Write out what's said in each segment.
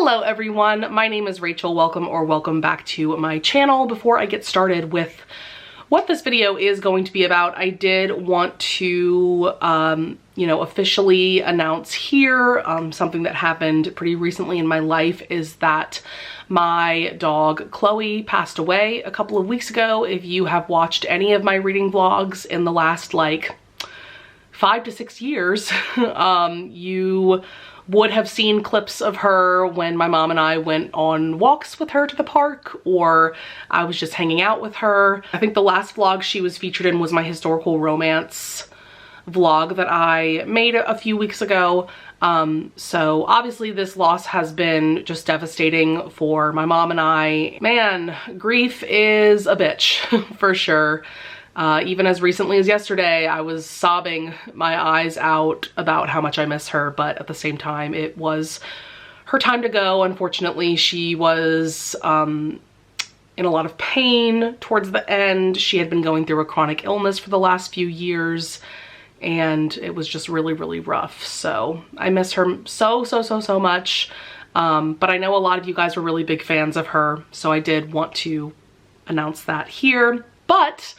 Hello everyone, my name is Rachel. Welcome back to my channel. Before I get started with what this video is going to be about, I did want to, officially announce here something that happened pretty recently in my life is that my dog Chloe passed away a couple of weeks ago. If you have watched any of my reading vlogs in the last like 5 to 6 years, you would have seen clips of her when my mom and I went on walks with her to the park, or I was just hanging out with her. I think the last vlog she was featured in was my historical romance vlog that I made a few weeks ago. So obviously this loss has been just devastating for my mom and I. Man, grief is a bitch for sure. Even as recently as yesterday, I was sobbing my eyes out about how much I miss her, but at the same time, it was her time to go. Unfortunately, she was in a lot of pain towards the end. She had been going through a chronic illness for the last few years, and it was just really, really rough. So I miss her so much. But I know a lot of you guys were really big fans of her, so I did want to announce that here. But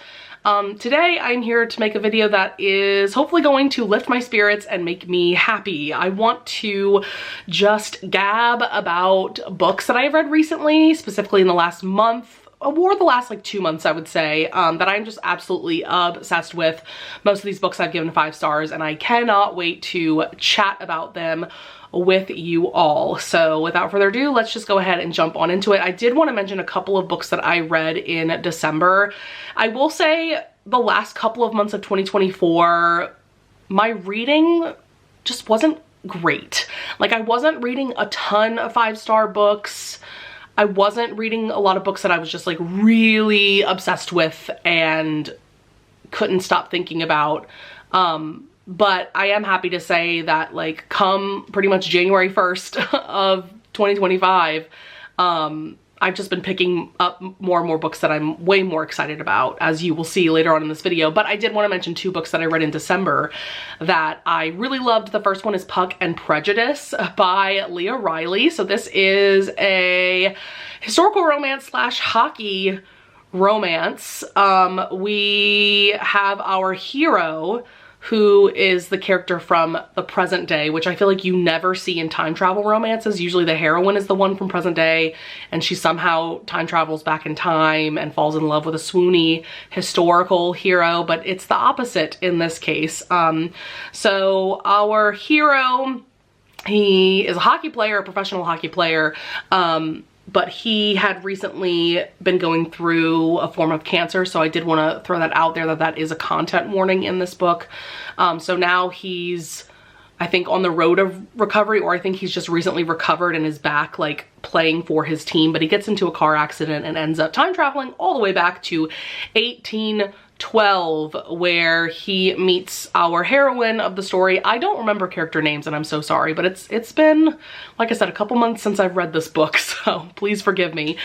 today I'm here to make a video that is hopefully going to lift my spirits and make me happy. I want to just gab about books that I've read recently, specifically in the last month, or the last like 2 months I would say, that I'm just absolutely obsessed with. Most of these books I've given 5 stars and I cannot wait to chat about them with you all. So without further ado, let's just go ahead and jump on into it. I did want to mention a couple of books that I read in December. I will say the last couple of months of 2024, my reading just wasn't great. Like, I wasn't reading a ton of 5-star books. I wasn't reading a lot of books that I was just like really obsessed with and couldn't stop thinking about. But I am happy to say that like come pretty much January 1st of 2025, I've just been picking up more and more books that I'm way more excited about, as you will see later on in this video. But I did want to mention 2 books that I read in December that I really loved. The first one is Puck and Prejudice by Leah Riley. So this is a historical romance slash hockey romance. We have our hero, who is the character from the present day, which I feel like you never see in time travel romances. Usually the heroine is the one from present day, and she somehow time travels back in time and falls in love with a swoony historical hero, but it's the opposite in this case. So our hero, he is a hockey player, a professional hockey player, but he had recently been going through a form of cancer, so I did want to throw that out there, that that is a content warning in this book. So now he's, I think, on the road of recovery, or I think he's just recently recovered and is back like playing for his team, but he gets into a car accident and ends up time traveling all the way back to 1812, where he meets our heroine of the story. I don't remember character names and I'm so sorry, but it's been, like I said, a couple months since I've read this book, so please forgive me.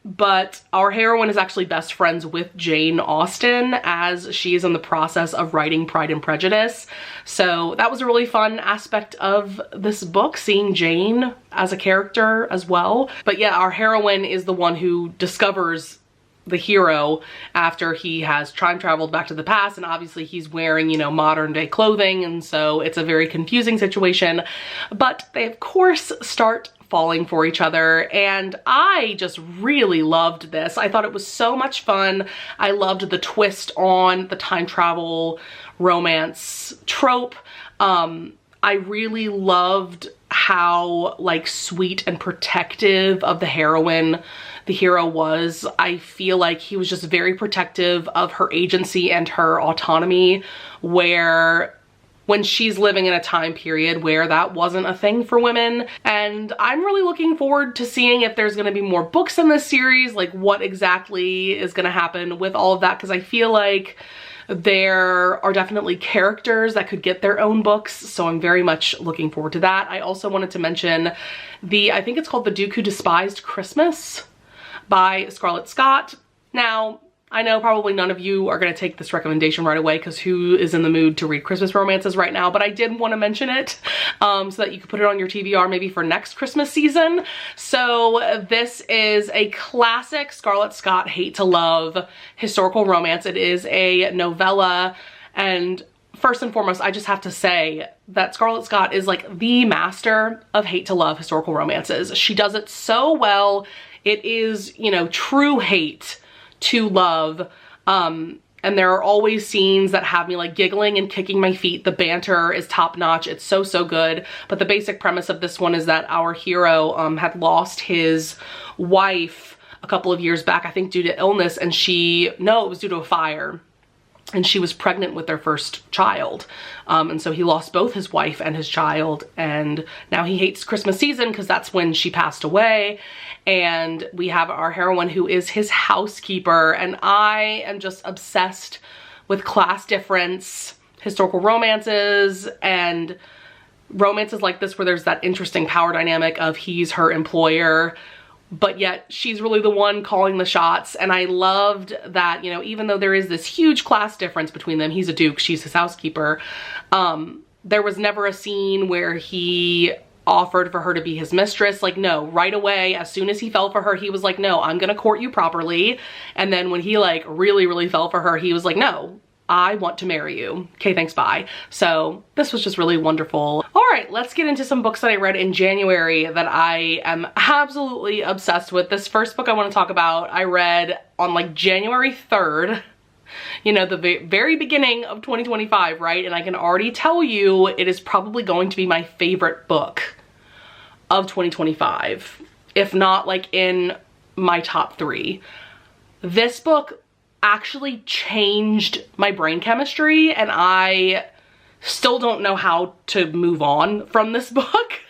But our heroine is actually best friends with Jane Austen, as she is in the process of writing Pride and Prejudice. So that was a really fun aspect of this book, seeing Jane as a character as well. But yeah, our heroine is the one who discovers the hero after he has time traveled back to the past, and obviously he's wearing, you know, modern day clothing, and so it's a very confusing situation. But they of course start falling for each other, and I just really loved this. I thought it was so much fun. I loved the twist on the time travel romance trope. I really loved how like sweet and protective of the heroine the hero was. I feel like he was just very protective of her agency and her autonomy, where when she's living in a time period where that wasn't a thing for women. And I'm really looking forward to seeing if there's gonna be more books in this series, like what exactly is gonna happen with all of that, because I feel like there are definitely characters that could get their own books, so I'm very much looking forward to that. I also wanted to mention I think it's called The Duke Who Despised Christmas by Scarlett Scott. Now, I know probably none of you are going to take this recommendation right away because who is in the mood to read Christmas romances right now, but I did want to mention it so that you could put it on your TBR maybe for next Christmas season. So this is a classic Scarlett Scott hate to love historical romance. It is a novella, and first and foremost, I just have to say that Scarlett Scott is like the master of hate to love historical romances. She does it so well. It is, you know, true hate to love, and there are always scenes that have me like giggling and kicking my feet. The banter is top notch. It's so good. But the basic premise of this one is that our hero had lost his wife a couple of years back, I think due to illness, and it was due to a fire. And she was pregnant with their first child. And so he lost both his wife and his child, and now he hates Christmas season because that's when she passed away. And we have our heroine who is his housekeeper, and I am just obsessed with class difference, historical romances, and romances like this where there's that interesting power dynamic of he's her employer, but yet she's really the one calling the shots. And I loved that, you know, even though there is this huge class difference between them, he's a duke, she's his housekeeper, there was never a scene where he offered for her to be his mistress. Like, no, right away, as soon as he fell for her, he was like, no, I'm gonna court you properly. And then when he like really fell for her, he was like, no, I want to marry you. Okay, thanks, bye. So this was just really wonderful. All right, let's get into some books that I read in January that I am absolutely obsessed with. This first book I want to talk about, I read on like January 3rd, you know, the very beginning of 2025, right? And I can already tell you it is probably going to be my favorite book of 2025, if not like in my top 3. This book actually changed my brain chemistry, and I still don't know how to move on from this book.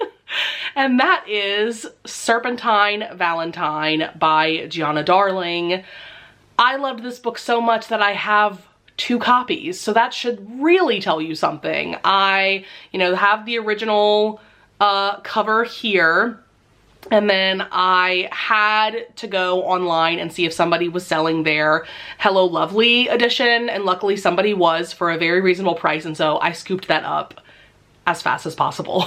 And that is Serpentine Valentine by Gianna Darling. I loved this book so much that I have 2 copies, so that should really tell you something. I, you know, have the original cover here, and then I had to go online and see if somebody was selling their Hello Lovely edition, and luckily somebody was for a very reasonable price, and so I scooped that up as fast as possible.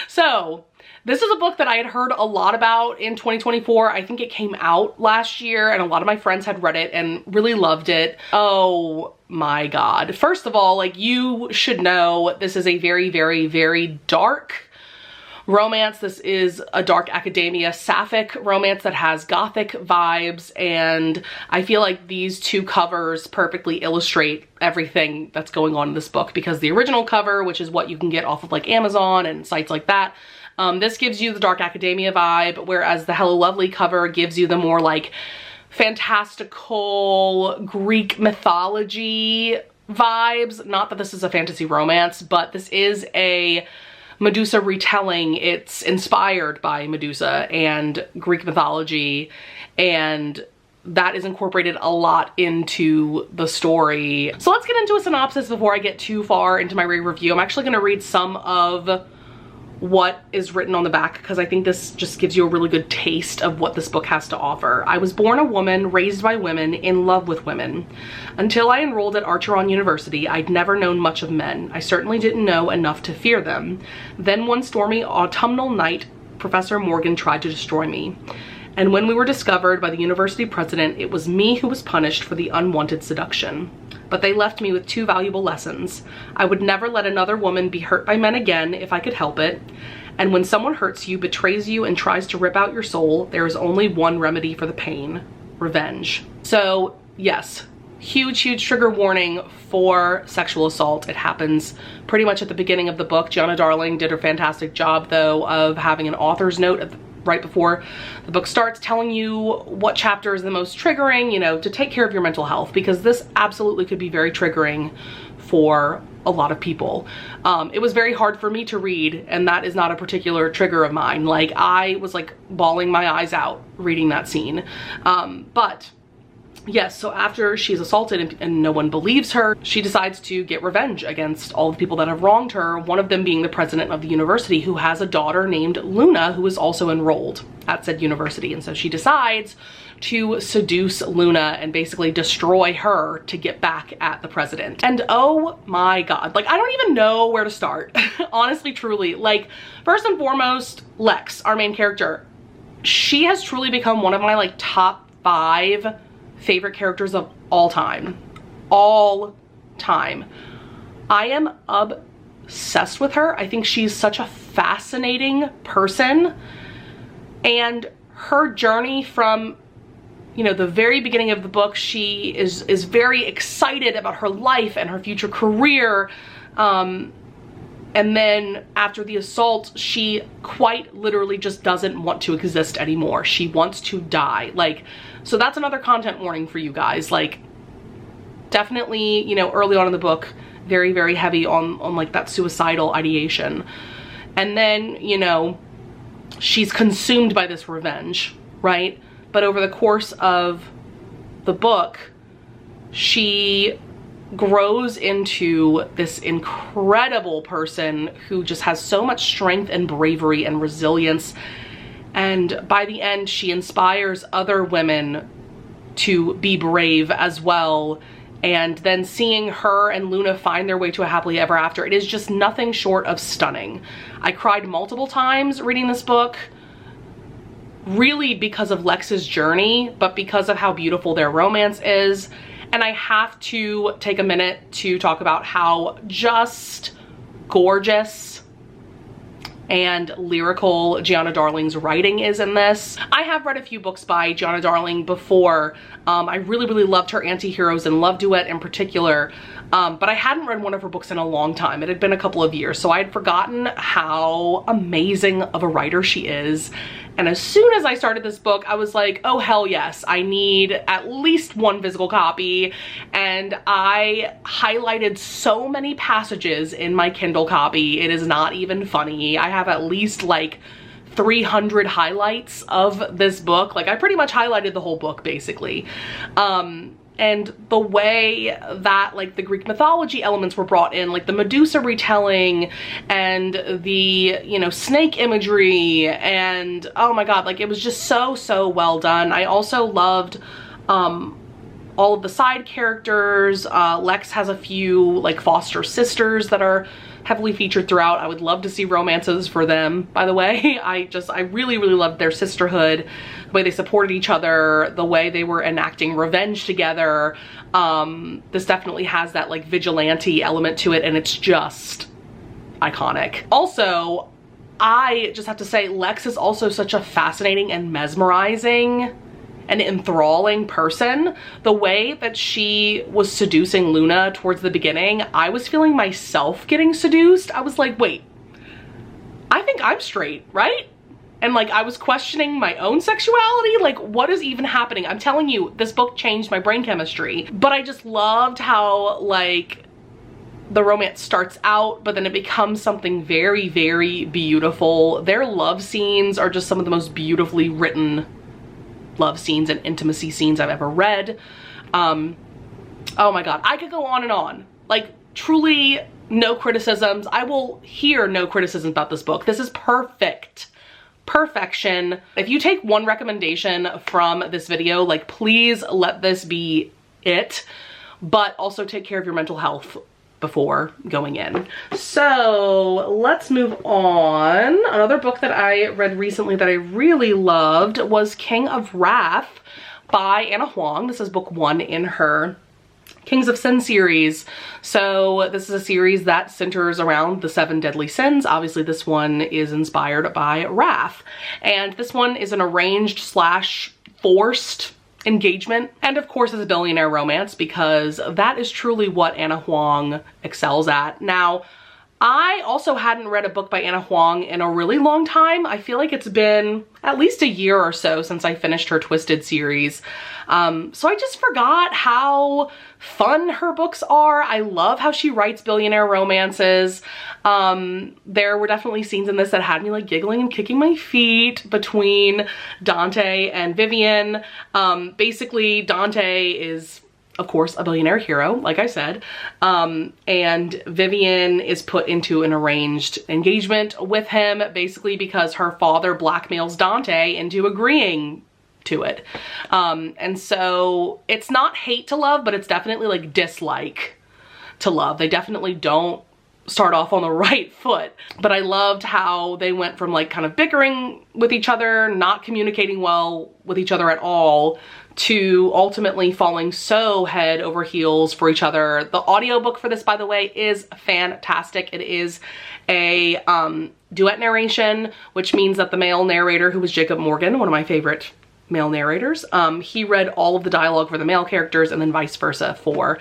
So this is a book that I had heard a lot about in 2024. I think it came out last year, and a lot of my friends had read it and really loved it. Oh my God. First of all, like, you should know this is a very dark romance. This is a dark academia sapphic romance that has gothic vibes, and I feel like these 2 covers perfectly illustrate everything that's going on in this book, because the original cover, which is what you can get off of like Amazon and sites like that, this gives you the dark academia vibe, whereas the Hello Lovely cover gives you the more like fantastical Greek mythology vibes. Not that this is a fantasy romance, but this is a Medusa retelling. It's inspired by Medusa and Greek mythology, and that is incorporated a lot into the story. So let's get into a synopsis before I get too far into my review. I'm actually going to read some of what is written on the back because I think this just gives you a really good taste of what this book has to offer. I was born a woman, raised by women, in love with women. Until I enrolled at Archeron University, I'd never known much of men. I certainly didn't know enough to fear them. Then one stormy autumnal night, Professor Morgan tried to destroy me. And when we were discovered by the university president, it was me who was punished for the unwanted seduction. But they left me with 2 valuable lessons. I would never let another woman be hurt by men again if I could help it. And when someone hurts you, betrays you, and tries to rip out your soul, there is only one remedy for the pain: revenge. So yes, huge trigger warning for sexual assault. It happens pretty much at the beginning of the book. Gianna Darling did a fantastic job though of having an author's note right before the book starts, telling you what chapter is the most triggering, you know, to take care of your mental health, because this absolutely could be very triggering for a lot of people. It was very hard for me to read, and that is not a particular trigger of mine. Like, I was like bawling my eyes out reading that scene. But yes, so after she's assaulted and no one believes her, she decides to get revenge against all the people that have wronged her, one of them being the president of the university, who has a daughter named Luna, who is also enrolled at said university. And so she decides to seduce Luna and basically destroy her to get back at the president. And oh my god, like I don't even know where to start. Honestly, truly, like first and foremost, Lex, our main character, she has truly become one of my like top 5 favorite characters of all time. All time. I am obsessed with her. I think she's such a fascinating person, and her journey from, you know, the very beginning of the book, she is very excited about her life and her future career, and then after the assault, she quite literally just doesn't want to exist anymore. She wants to die. Like, so that's another content warning for you guys. Like, definitely, you know, early on in the book, very, very heavy on like that suicidal ideation. And then, you know, she's consumed by this revenge, right? But over the course of the book, she grows into this incredible person who just has so much strength and bravery and resilience. And by the end, she inspires other women to be brave as well. And then seeing her and Luna find their way to a happily ever after, it is just nothing short of stunning. I cried multiple times reading this book, really because of Lex's journey, but because of how beautiful their romance is. And I have to take a minute to talk about how just gorgeous and lyrical Gianna Darling's writing is in this. I have read a few books by Gianna Darling before. I really, really loved her Anti-Heroes and Love Duet in particular, but I hadn't read one of her books in a long time. It had been a couple of years, so I had forgotten how amazing of a writer she is. And as soon as I started this book, I was like, oh hell yes, I need at least one physical copy. And I highlighted so many passages in my Kindle copy. It is not even funny. I have at least like 300 highlights of this book. Like I pretty much highlighted the whole book basically. And the way that like the Greek mythology elements were brought in, like the Medusa retelling and the, you know, snake imagery, and oh my god, like it was just so well done. I also loved all of the side characters. Lex has a few like foster sisters that are heavily featured throughout. I would love to see romances for them, by the way. I really loved their sisterhood, the way they supported each other, the way they were enacting revenge together. This definitely has that like vigilante element to it, and it's just iconic. Also, I just have to say, Lex is also such a fascinating and mesmerizing and enthralling person. The way that she was seducing Luna towards the beginning, I was feeling myself getting seduced. I was like, wait, I think I'm straight, right? And like I was questioning my own sexuality, like what is even happening? I'm telling you, this book changed my brain chemistry. But I just loved how like the romance starts out, but then it becomes something very, very beautiful. Their love scenes are just some of the most beautifully written love scenes and intimacy scenes I've ever read. Oh my god, I could go on and on. Like truly no criticisms. I will hear no criticisms about this book. This is perfect. Perfection. If you take one recommendation from this video, like please let this be it, but also take care of your mental health before going in. So let's move on. Another book that I read recently that I really loved was King of Wrath by Anna Huang. This is book 1 in her Kings of Sin series. So this is a series that centers around the 7 deadly sins. Obviously this one is inspired by wrath. And this one is an arranged / forced engagement, and of course it's a billionaire romance, because that is truly what Anna Huang excels at. Now, I also hadn't read a book by Anna Huang in a really long time. I feel like it's been at least a year or so since I finished her Twisted series. So I just forgot how fun her books are. I love how she writes billionaire romances. There were definitely scenes in this that had me like giggling and kicking my feet between Dante and Vivian. Basically, Dante is, of course, a billionaire hero, like I said, and Vivian is put into an arranged engagement with him, basically because her father blackmails Dante into agreeing to it. And so it's not hate to love, but it's definitely like dislike to love. They definitely don't start off on the right foot. But I loved how they went from like kind of bickering with each other, not communicating well with each other at all, to ultimately falling so head over heels for each other. The audiobook for this, by the way, is fantastic. It is a duet narration, which means that the male narrator, who was Jacob Morgan, one of my favorite male narrators, he read all of the dialogue for the male characters and then vice versa for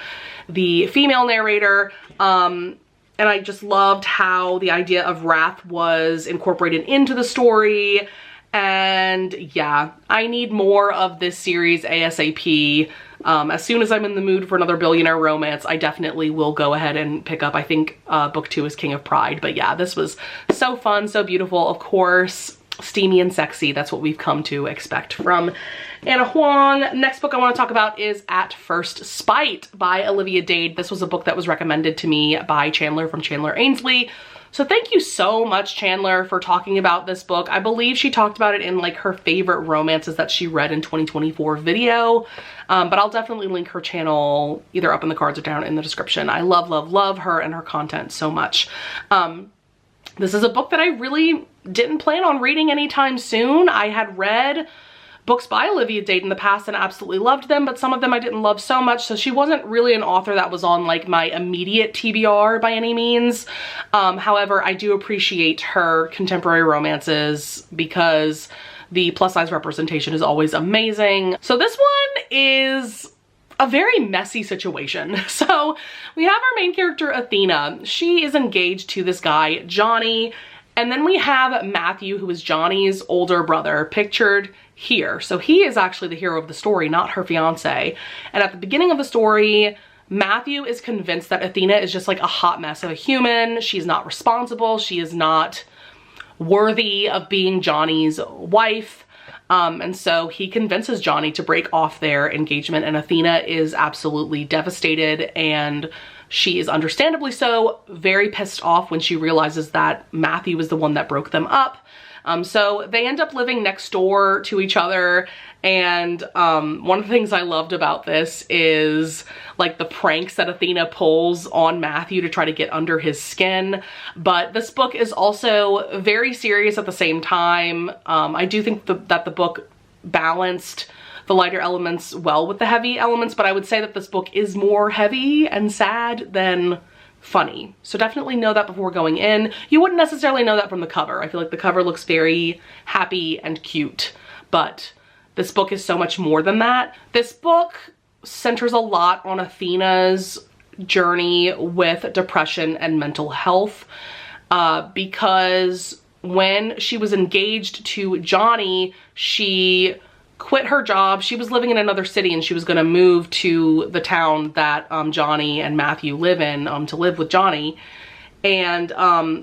the female narrator. And I just loved how the idea of wrath was incorporated into the story. And yeah, I need more of this series ASAP. As soon as I'm in the mood for another billionaire romance, I definitely will go ahead and pick up, I think book 2 is King of Pride. But yeah, this was so fun, so beautiful. Of course, steamy and sexy. That's what we've come to expect from Anna Huang. Next book I want to talk about is At First Spite by Olivia Dade. This was a book that was recommended to me by Chandler from Chandler Ainsley. So thank you so much, Chandler, for talking about this book. I believe she talked about it in like her favorite romances that she read in 2024 video. But I'll definitely link her channel either up in the cards or down in the description. I love, love, love her and her content so much. This is a book that I really didn't plan on reading anytime soon. I had read books by Olivia Dade in the past and absolutely loved them, but some of them I didn't love so much, so she wasn't really an author that was on like my immediate TBR by any means. However, I do appreciate her contemporary romances because the plus size representation is always amazing. So this one is a very messy situation. So we have our main character, Athena. She is engaged to this guy, Johnny, and then we have Matthew, who is Johnny's older brother, pictured here. So he is actually the hero of the story, not her fiance. And at the beginning of the story, Matthew is convinced that Athena is just like a hot mess of a human. She's not responsible. She is not worthy of being Johnny's wife. And so he convinces Johnny to break off their engagement, and Athena is absolutely devastated, and she is understandably so very pissed off when she realizes that Matthew is the one that broke them up. So they end up living next door to each other, and one of the things I loved about this is like the pranks that Athena pulls on Matthew to try to get under his skin. But this book is also very serious at the same time. I do think that the book balanced the lighter elements well with the heavy elements, but I would say that this book is more heavy and sad than funny. So definitely know that before going in. You wouldn't necessarily know that from the cover. I feel like the cover looks very happy and cute, but this book is so much more than that. This book centers a lot on Athena's journey with depression and mental health, because when she was engaged to Johnny, she quit her job. She was living in another city and she was going to move to the town that Johnny and Matthew live in to live with Johnny. And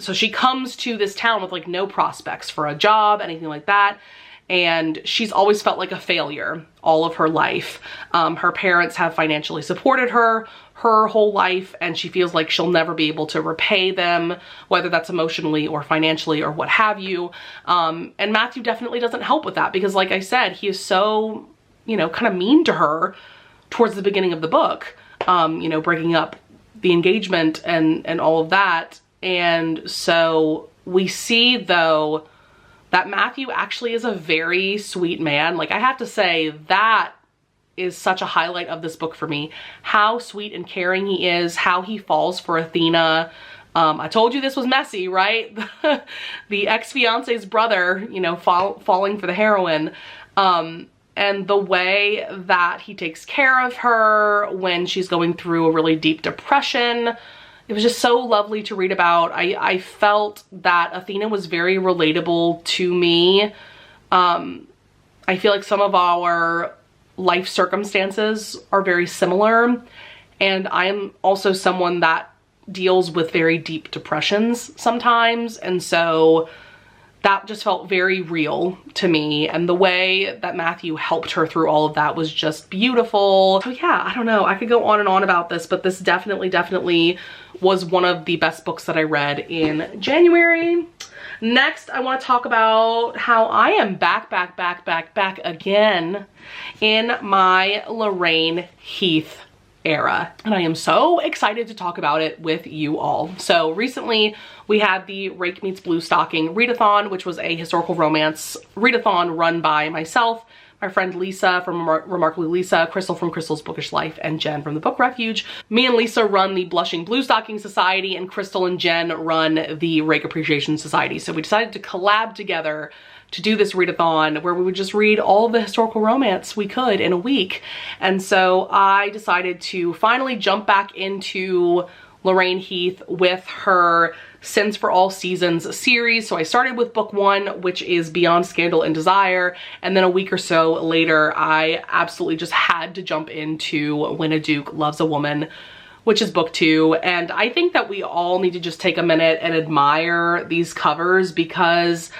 so she comes to this town with like no prospects for a job, anything like that. And she's always felt like a failure all of her life. Her parents have financially supported her whole life, and she feels like she'll never be able to repay them, whether that's emotionally or financially or what have you. And Matthew definitely doesn't help with that because, like I said, he is so, you know, kind of mean to her towards the beginning of the book, you know, breaking up the engagement and all of that. And so we see, though, that Matthew actually is a very sweet man. Like, I have to say, that is such a highlight of this book for me. How sweet and caring he is, how he falls for Athena. I told you this was messy, right? The ex-fiance's brother, you know, falling for the heroine. And the way that he takes care of her when she's going through a really deep depression it was just so lovely to read about. I felt that Athena was very relatable to me. I feel like some of our life circumstances are very similar, and I am also someone that deals with very deep depressions sometimes, and so that just felt very real to me, and the way that Matthew helped her through all of that was just beautiful. So yeah, I don't know, I could go on and on about this, but this definitely was one of the best books that I read in January. Next, I want to talk about how I am back again in my Lorraine Heath era, and I am so excited to talk about it with you all. So recently we had the Rake Meets Blue Stocking readathon, which was a historical romance readathon run by myself, my friend Lisa from Remarkably Lisa, Crystal from Crystal's Bookish Life, and Jen from the Book Refuge. Me and Lisa run the Blushing Blue Stocking Society, and Crystal and Jen run the Rake Appreciation Society. So we decided to collab together to do this readathon where we would just read all the historical romance we could in a week. And so I decided to finally jump back into Lorraine Heath with her Sins for All Seasons series. So I started with book 1, which is Beyond Scandal and Desire, and then a week or so later I absolutely just had to jump into When a Duke Loves a Woman, which is book 2. And I think that we all need to just take a minute and admire these covers, because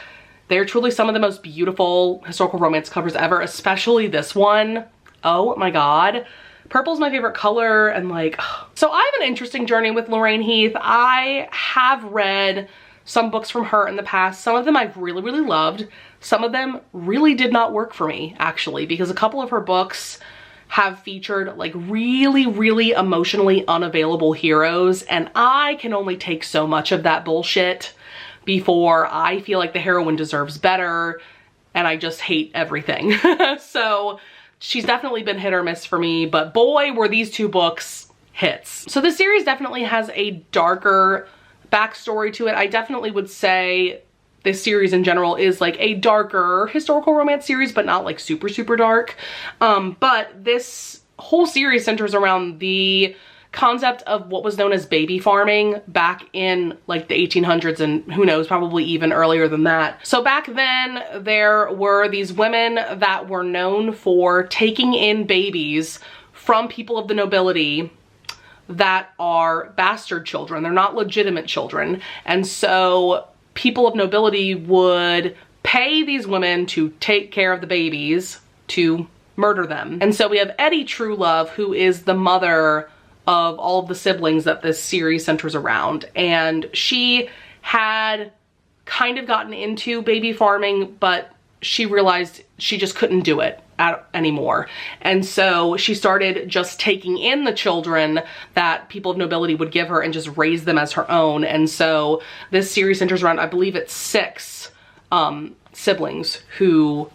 they're truly some of the most beautiful historical romance covers ever, especially this one. Oh my god. Purple's my favorite color, and like, so I have an interesting journey with Lorraine Heath. I have read some books from her in the past. Some of them I've really loved. Some of them really did not work for me, actually, because a couple of her books have featured like really emotionally unavailable heroes, and I can only take so much of that bullshit before I feel like the heroine deserves better, and I just hate everything. So she's definitely been hit or miss for me, but boy, were these 2 books hits. So this series definitely has a darker backstory to it. I definitely would say this series in general is like a darker historical romance series, but not like super dark. But this whole series centers around the concept of what was known as baby farming back in like the 1800s, and who knows, probably even earlier than that. So back then there were these women that were known for taking in babies from people of the nobility that are bastard children. They're not legitimate children. And so people of nobility would pay these women to take care of the babies, to murder them. And so we have Eddie Truelove, who is the mother of all of the siblings that this series centers around. And she had kind of gotten into baby farming, but she realized she just couldn't do it anymore. And so she started just taking in the children that people of nobility would give her and just raise them as her own. And so this series centers around, I believe it's 6 siblings who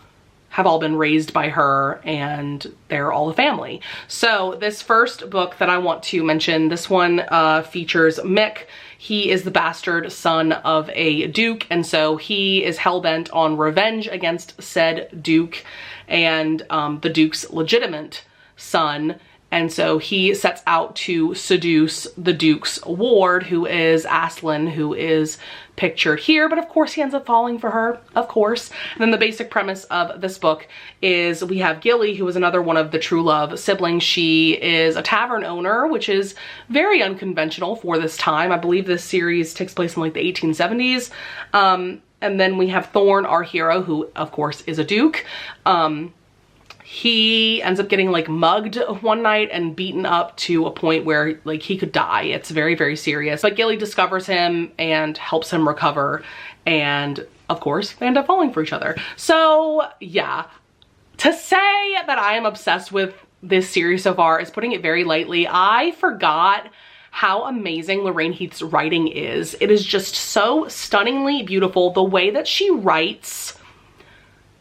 have all been raised by her, and they're all a family. So this first book that I want to mention, this one features Mick. He is the bastard son of a duke, and so he is hell-bent on revenge against said duke and the duke's legitimate son. And so he sets out to seduce the duke's ward, who is Aslan, who is pictured here. But of course he ends up falling for her, of course. And then the basic premise of this book is we have Gilly, who is another one of the Truelove siblings. She is a tavern owner, which is very unconventional for this time. I believe this series takes place in like the 1870s. And then we have Thorn, our hero, who of course is a duke. He ends up getting like mugged one night and beaten up to a point where like he could die. It's very serious. But Gilly discovers him and helps him recover. And of course they end up falling for each other. So yeah, to say that I am obsessed with this series so far is putting it very lightly. I forgot how amazing Lorraine Heath's writing is. It is just so stunningly beautiful. The way that she writes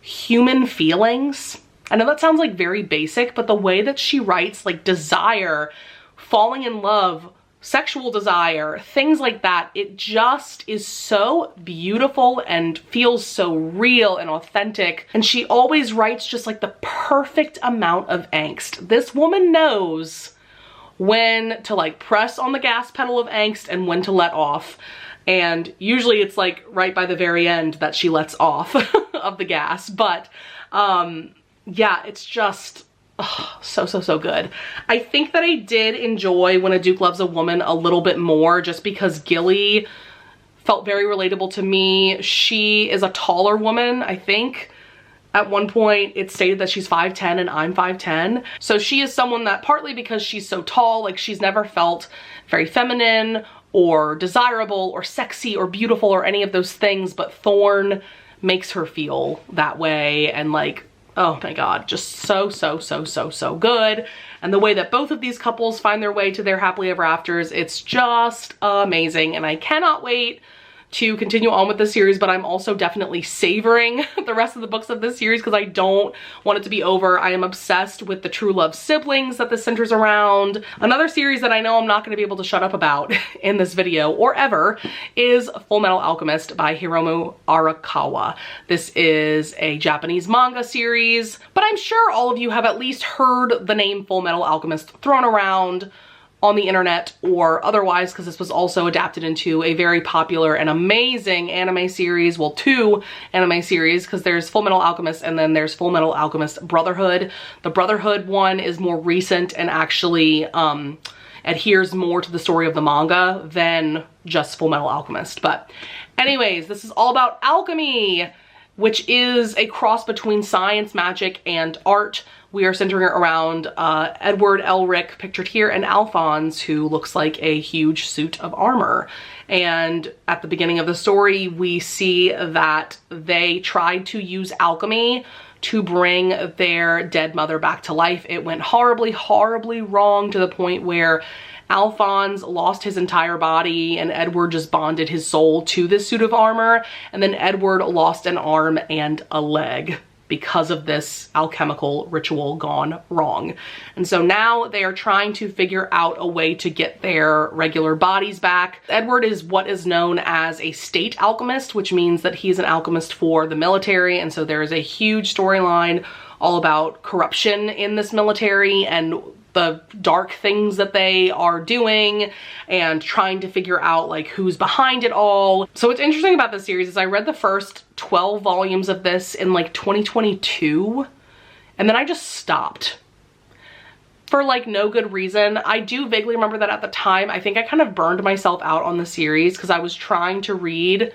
human feelings. I know that sounds like very basic, but the way that she writes like desire, falling in love, sexual desire, things like that, it just is so beautiful and feels so real and authentic. And she always writes just like the perfect amount of angst. This woman knows when to like press on the gas pedal of angst and when to let off. And usually it's like right by the very end that she lets off of the gas. But yeah, it's just so good. I think that I did enjoy When a Duke Loves a Woman a little bit more just because Gilly felt very relatable to me. She is a taller woman, I think. At one point, it's stated that she's 5'10" and I'm 5'10". So she is someone that, partly because she's so tall, like she's never felt very feminine or desirable or sexy or beautiful or any of those things, but Thorn makes her feel that way. And like, oh my God, just so good. And the way that both of these couples find their way to their happily ever afters, it's just amazing. And I cannot wait to continue on with this series, but I'm also definitely savoring the rest of the books of this series because I don't want it to be over. I am obsessed with the true love siblings that this centers around. Another series that I know I'm not going to be able to shut up about in this video or ever is Fullmetal Alchemist by Hiromu Arakawa. This is a Japanese manga series, but I'm sure all of you have at least heard the name Fullmetal Alchemist thrown around on the internet or otherwise, because this was also adapted into a very popular and amazing anime series. Well, 2 anime series, because there's Fullmetal Alchemist and then there's Fullmetal Alchemist Brotherhood. The Brotherhood one is more recent and actually adheres more to the story of the manga than just Fullmetal Alchemist. But anyways, this is all about alchemy, which is a cross between science, magic, and art. We are centering it around Edward Elric, pictured here, and Alphonse, who looks like a huge suit of armor. And at the beginning of the story, we see that they tried to use alchemy to bring their dead mother back to life. It went horribly wrong to the point where Alphonse lost his entire body and Edward just bonded his soul to this suit of armor. And then Edward lost an arm and a leg because of this alchemical ritual gone wrong. And so now they are trying to figure out a way to get their regular bodies back. Edward is what is known as a state alchemist, which means that he's an alchemist for the military. And so there is a huge storyline all about corruption in this military and the dark things that they are doing and trying to figure out like who's behind it all. So what's interesting about this series is I read the first 12 volumes of this in like 2022 and then I just stopped for like no good reason. I do vaguely remember that at the time I think I kind of burned myself out on the series because I was trying to read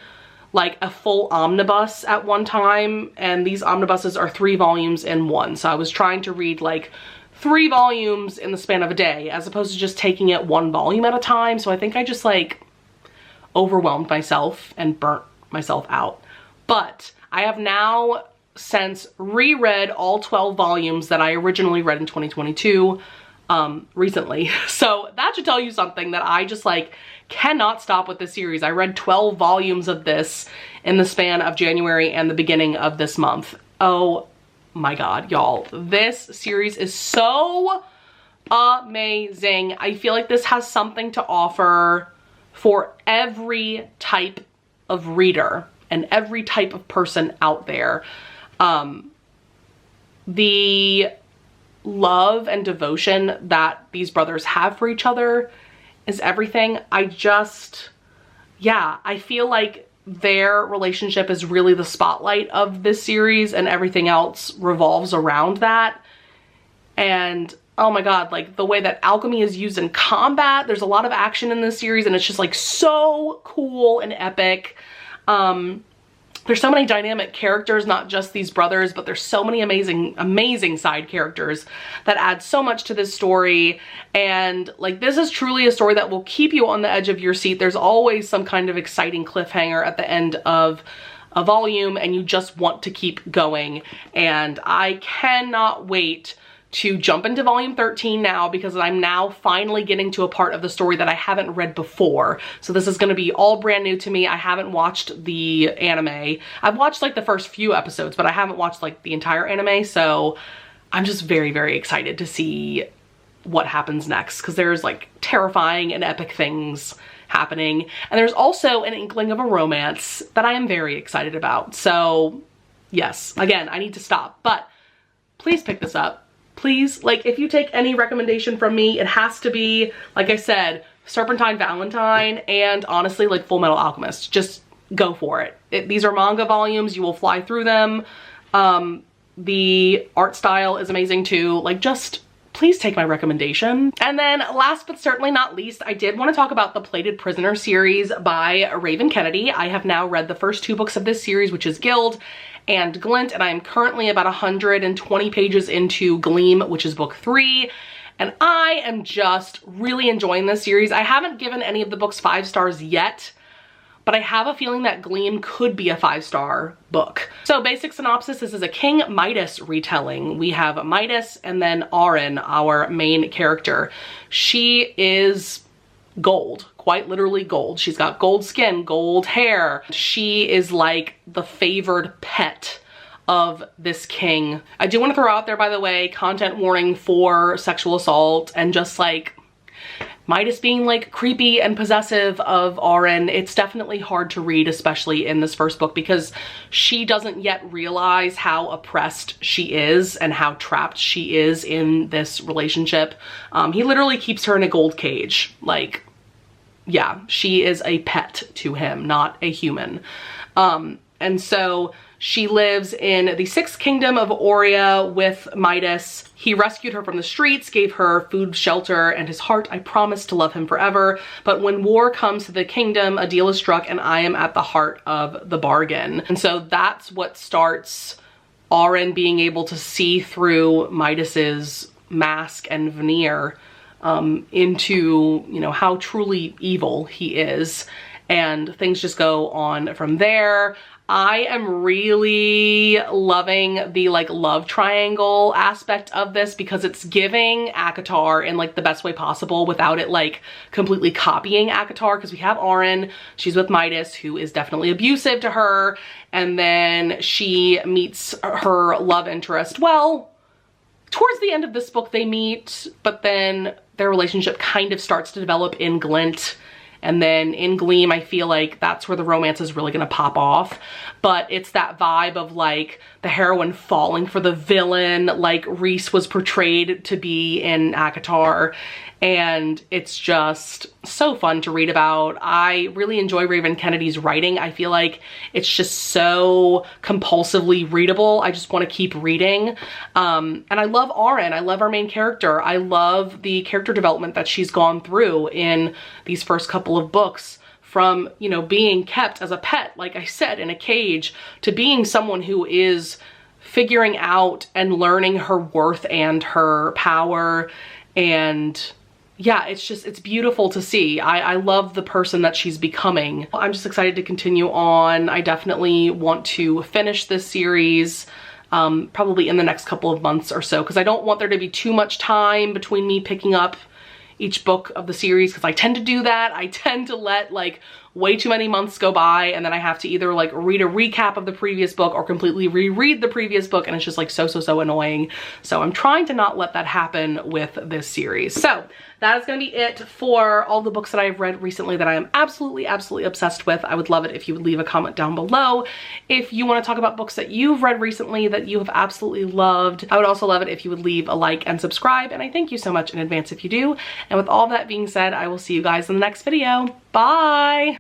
like a full omnibus at one time, and these omnibuses are 3 volumes in one. So I was trying to read like 3 volumes in the span of a day as opposed to just taking it 1 volume at a time. So I think I just like overwhelmed myself and burnt myself out. But I have now since reread all 12 volumes that I originally read in 2022 recently. So that should tell you something, that I just like cannot stop with this series. I read 12 volumes of this in the span of January and the beginning of this month. Oh my God, y'all, this series is so amazing. I feel like this has something to offer for every type of reader and every type of person out there. The love and devotion that these brothers have for each other is everything. Yeah, I feel like their relationship is really the spotlight of this series and everything else revolves around that. And oh my God, like the way that alchemy is used in combat, there's a lot of action in this series and it's just like so cool and epic. There's so many dynamic characters, not just these brothers, but there's so many amazing side characters that add so much to this story. And like, this is truly a story that will keep you on the edge of your seat. There's always some kind of exciting cliffhanger at the end of a volume and you just want to keep going. And I cannot wait to jump into volume 13 now, because I'm now finally getting to a part of the story that I haven't read before. So this is going to be all brand new to me. I haven't watched the anime. I've watched like the first few episodes, but I haven't watched like the entire anime. So I'm just very excited to see what happens next, because there's like terrifying and epic things happening. And there's also an inkling of a romance that I am very excited about. So yes, again, I need to stop, but please pick this up. please. Like, if you take any recommendation from me, it has to be, like I said, Serpentine Valentine and honestly, like Fullmetal Alchemist. Just go for it. These are manga volumes. You will fly through them. The art style is amazing too. Like, just please take my recommendation. And then last but certainly not least, I did want to talk about the Plated Prisoner series by Raven Kennedy. I have now read the first 2 books of this series, which is Gild and Glint, and I am currently about 120 pages into Gleam, which is book 3. And I am just really enjoying this series. I haven't given any of the books 5 stars yet, but I have a feeling that Gleam could be a 5-star book. So basic synopsis, this is a King Midas retelling. We have Midas and then Auren, our main character. She is gold, quite literally gold. She's got gold skin, gold hair. She is like the favored pet of this king. I do want to throw out there, by the way, content warning for sexual assault and just like Midas being like creepy and possessive of Auren. It's definitely hard to read, especially in this first book, because she doesn't yet realize how oppressed she is and how trapped she is in this relationship. He literally keeps her in a gold cage. Like, yeah, she is a pet to him, not a human. And so she lives in the 6th kingdom of Aurea with Midas. He rescued her from the streets, gave her food, shelter, and his heart. I promised to love him forever. But when war comes to the kingdom, a deal is struck and I am at the heart of the bargain. And so that's what starts Auren being able to see through Midas's mask and veneer into, you know, how truly evil he is. And things just go on from there. I am really loving the like love triangle aspect of this because it's giving ACOTAR in like the best way possible without it like completely copying ACOTAR, because we have Auren, she's with Midas, who is definitely abusive to her, and then she meets her love interest. Well, towards the end of this book they meet, but then their relationship kind of starts to develop in Glint. And then in Gleam, I feel like that's where the romance is really gonna pop off. But it's that vibe of like the heroine falling for the villain, like Reese was portrayed to be in ACOTAR. And it's just so fun to read about. I really enjoy Raven Kennedy's writing. I feel like it's just so compulsively readable. I just want to keep reading. And I love Auren. I love our main character. I love the character development that she's gone through in these first couple of books. From, you know, being kept as a pet, like I said, in a cage, to being someone who is figuring out and learning her worth and her power. And yeah, it's just, it's beautiful to see. I love the person that she's becoming. I'm just excited to continue on. I definitely want to finish this series probably in the next couple of months or so, because I don't want there to be too much time between me picking up each book of the series, because I tend to do that. I tend to let like way too many months go by, and then I have to either like read a recap of the previous book or completely reread the previous book, and it's just like so annoying. So I'm trying to not let that happen with this series. So that is going to be it for all the books that I've read recently that I am absolutely obsessed with. I would love it if you would leave a comment down below if you want to talk about books that you've read recently that you have absolutely loved. I would also love it if you would leave a like and subscribe, and I thank you so much in advance if you do. And with all that being said, I will see you guys in the next video. Bye!